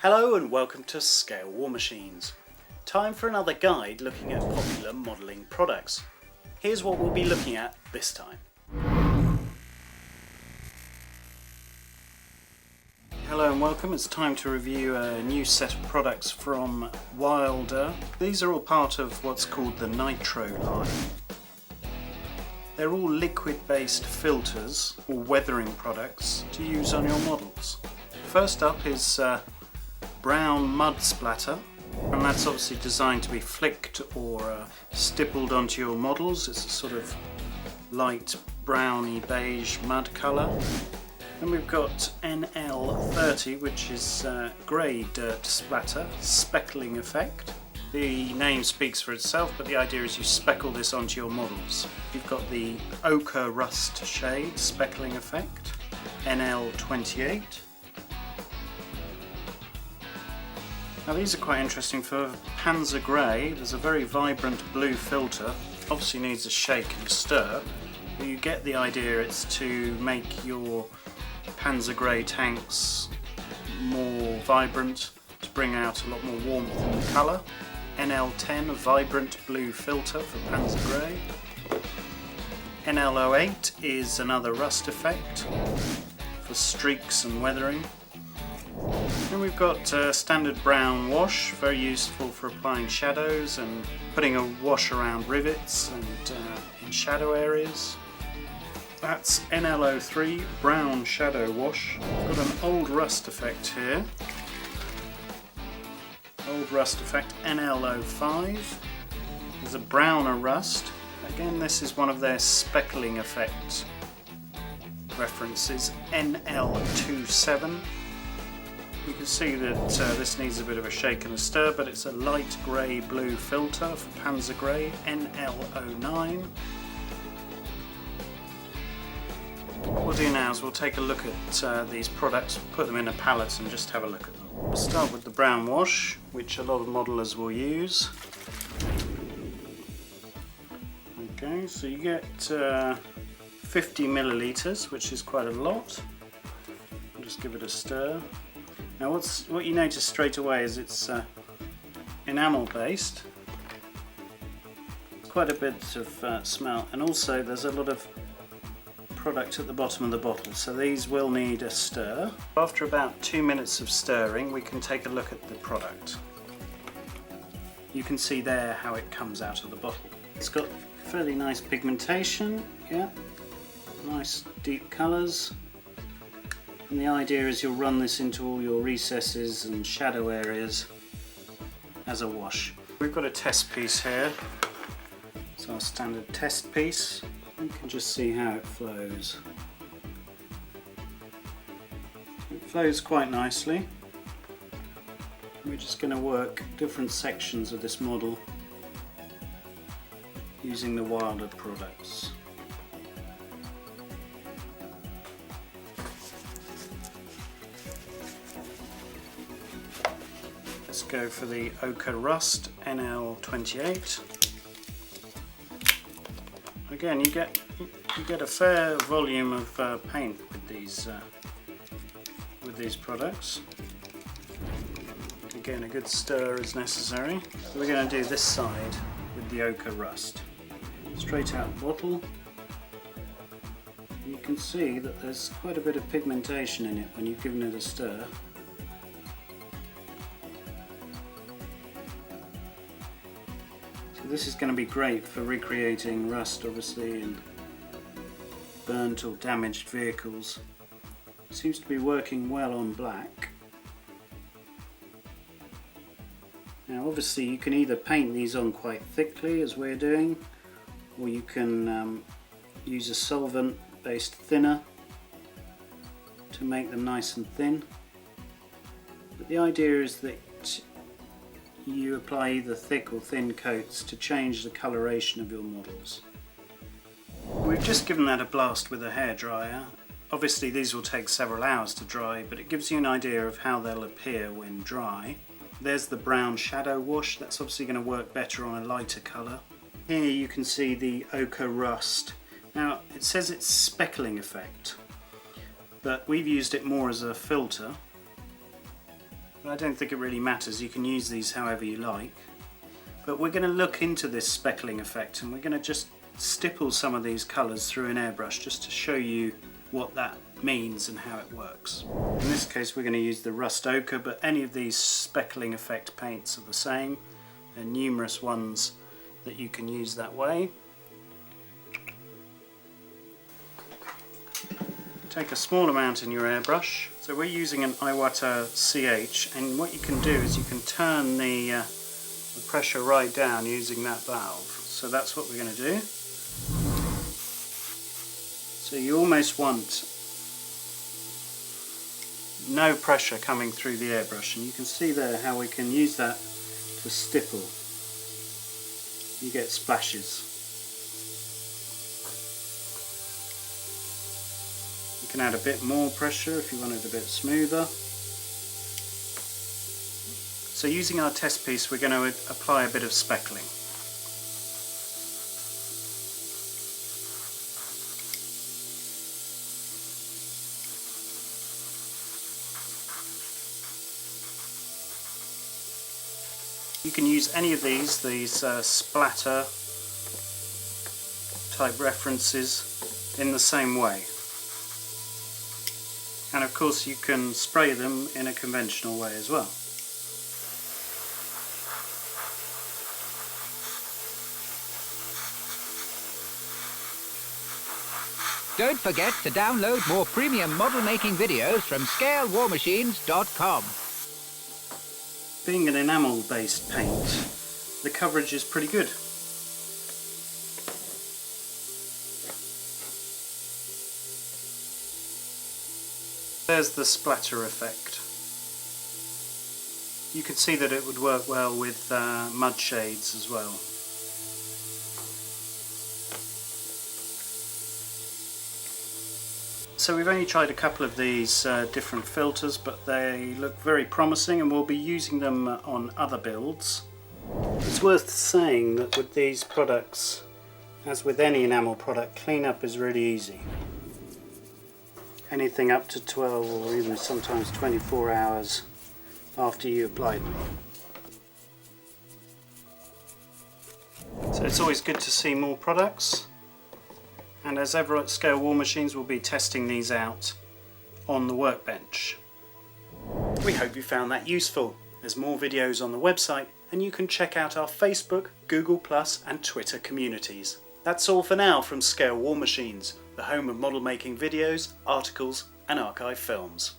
Hello and welcome to Scale War Machines. Time for another guide looking at popular modelling products. Here's what we'll be looking at this time. Hello and welcome. It's time to review a new set of products from Wilder. These are all part of what's called the Nitroline. They're all liquid-based filters or weathering products to use on your models. First up is brown mud splatter, and that's obviously designed to be flicked or stippled onto your models. It's a sort of light browny beige mud colour. Then we've got NL30, which is grey dirt splatter, Speckling Effect. The name speaks for itself, but the idea is you speckle this onto your models. You've got the ochre rust shade, Speckling Effect, NL28. Now these are quite interesting. For Panzer Grey, there's a very vibrant blue filter. Obviously needs a shake and stir, but you get the idea. It's to make your Panzer Grey tanks more vibrant, to bring out a lot more warmth in the colour. NL10, a vibrant blue filter for Panzer Grey. NL08 is another rust effect for streaks and weathering. Then we've got standard brown wash, very useful for applying shadows and putting a wash around rivets and in shadow areas. That's NL03, brown shadow wash. We've got an old rust effect here. Old rust effect, NL05. There's a browner rust. Again, this is one of their speckling effect references, NL27. You can see that this needs a bit of a shake and a stir, but it's a light grey blue filter for Panzer Grey, NL09. What we'll do now is we'll take a look at these products, put them in a palette and just have a look at them. We'll start with the brown wash, which a lot of modelers will use. Okay, so you get 50 millilitres, which is quite a lot. I'll just give it a stir. Now what you notice straight away is it's enamel based. Quite a bit of smell, and also there's a lot of product at the bottom of the bottle, so these will need a stir. After about 2 minutes of stirring, we can take a look at the product. You can see there how it comes out of the bottle. It's got fairly nice pigmentation, yeah, nice deep colours. And the idea is you'll run this into all your recesses and shadow areas as a wash. We've got a test piece here. It's our standard test piece. You can just see how it flows. It flows quite nicely. We're just going to work different sections of this model using the Wilder products. Let's go for the ochre rust, NL28. Again, you get a fair volume of paint with these products. Again, a good stir is necessary. So we're going to do this side with the ochre rust. Straight out the bottle. You can see that there's quite a bit of pigmentation in it when you've given it a stir. This is going to be great for recreating rust, obviously, in burnt or damaged vehicles. It seems to be working well on black. Now obviously you can either paint these on quite thickly, as we're doing, or you can use a solvent based thinner to make them nice and thin. But the idea is that you apply either thick or thin coats to change the coloration of your models. We've just given that a blast with a hairdryer. Obviously these will take several hours to dry, but it gives you an idea of how they'll appear when dry. There's the brown shadow wash. That's obviously going to work better on a lighter colour. Here you can see the ochre rust. Now it says it's speckling effect, but we've used it more as a filter. But I don't think it really matters, you can use these however you like. But we're going to look into this speckling effect, and we're going to just stipple some of these colours through an airbrush just to show you what that means and how it works. In this case we're going to use the rust ochre, but any of these speckling effect paints are the same. There are numerous ones that you can use that way. Take a small amount in your airbrush. So we're using an Iwata CH, and what you can do is you can turn the pressure right down using that valve. So that's what we're going to do. So you almost want no pressure coming through the airbrush, and you can see there how we can use that to stipple. You get splashes. You can add a bit more pressure if you want it a bit smoother. So using our test piece we're going to apply a bit of speckling. You can use any of these splatter type references in the same way. And of course you can spray them in a conventional way as well. Don't forget to download more premium model making videos from ScaleWarMachines.com. Being an enamel based paint, the coverage is pretty good. There's the splatter effect. You can see that it would work well with mud shades as well. So we've only tried a couple of these different filters, but they look very promising and we'll be using them on other builds. It's worth saying that with these products, as with any enamel product, cleanup is really easy. Anything up to 12 or even sometimes 24 hours after you apply them. So it's always good to see more products. And as ever at Scale War Machines, we'll be testing these out on the workbench. We hope you found that useful. There's more videos on the website, and you can check out our Facebook, Google+, and Twitter communities. That's all for now from Scale War Machines, the home of model making videos, articles, and archive films.